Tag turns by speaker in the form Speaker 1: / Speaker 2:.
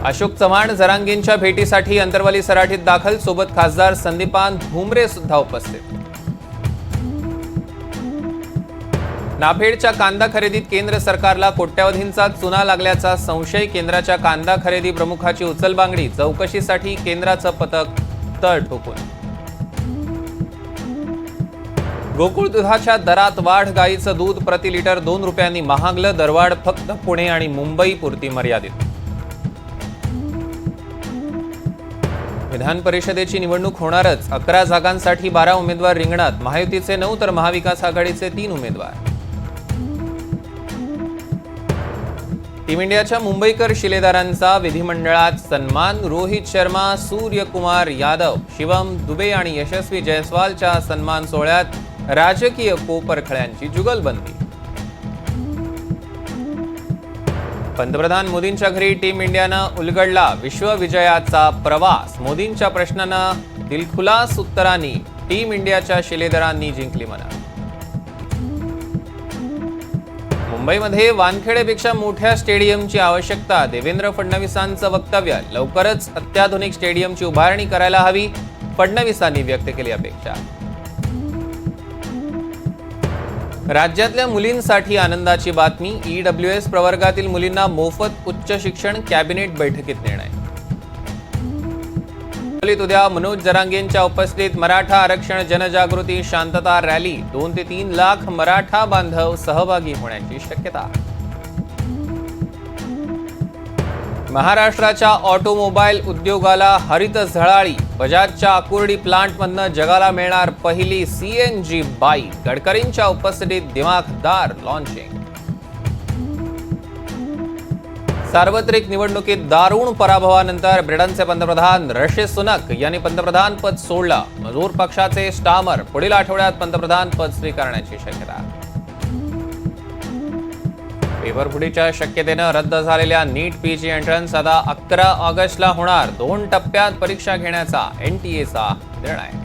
Speaker 1: अशोक चव्हाण जरांगेंच्या भेटीसाठी अंतरवाली सराठीत दाखल, सोबत खासदार संदीपान भुमरे सुद्धा उपस्थित। नाफेडच्या कांदा खरेदीत केंद्र सरकारला कोट्यवधींचा चुना लागल्याचा संशय, केंद्राच्या कांदा खरेदी प्रमुखाची उचलबांगडी, चौकशीसाठी केंद्राचं पथक तळ ठोकून। गोकुळ दुधाच्या दरात वाढ, गाईचं दूध प्रति लिटर 2 रुपयांनी महागलं, दरवाढ फक्त पुणे आणि मुंबई पुरती मर्यादित। विधान परिषदेची निवडणूक होणारच, 11 जागांसाठी 12 उमेदवार रिंगणात, महायुतीचे 9 तर महाविकास आघाडीचे 3 उमेदवार। टीम इंडियाच्या मुंबईकर शिलेदारांचा विधिमंडळात सन्मान, रोहित शर्मा, सूर्यकुमार यादव, शिवम दुबे आणि यशस्वी जयस्वालच्या सन्मान सोहळ्यात राजकीय कोपरखळ्यांची जुगलबंदी। पंतप्रधान मोदींच्या घरी टीम इंडियानं उलगडला विश्वविजयाचा प्रवास, मोदींच्या प्रश्नांना दिलखुलास उत्तरांनी टीम इंडियाच्या शिलेदारांनी जिंकली मनं। मुंबईमध्ये वानखेडेपेक्षा मोठ्या स्टेडियमची आवश्यकता, देवेंद्र फडणवीसांचं वक्तव्य, लवकरच अत्याधुनिक स्टेडियमची उभारणी करायला हवी, फडणवीसांनी व्यक्त केली अपेक्षा। राज्यातल्या मुलींसाठी आनंदाची बातमी, EWS प्रवर्गातील मुलींना मोफत उच्च शिक्षण, कॅबिनेट बैठकीत निर्णय। उद्या मनोज जरांगेंच्या उपस्थितीत मराठा आरक्षण जनजागृती शांतता रॅली, 2 ते 3 लाख मराठा बांधव सहभागी होण्याची शक्यता। महाराष्ट्राच्या ऑटोमोबाईल उद्योगाला हरित झळाळी, बजाजच्या आकुर्डी प्लांटमधनं जगाला मिळणार पहिली CNG बाईक, गडकरींच्या उपस्थितीत दिमाखदार लॉन्चिंग। सार्वत्रिक निवडणुकीत दारुण पराभवानंतर ब्रिटनचे पंतप्रधान ऋषी सुनक यांनी पंतप्रधान पद सोडलं, मजूर पक्षाचे स्टामर पुढील आठवड्यात पंतप्रधान पद स्वीकारण्याची शक्यता। पेपरफुटीच्या शक्यतेनं रद्द झालेल्या नीट PG एंट्रन्स आता 11 ऑगस्टला होणार, 2 टप्प्यात परीक्षा घेण्याचा NTA चा निर्णय।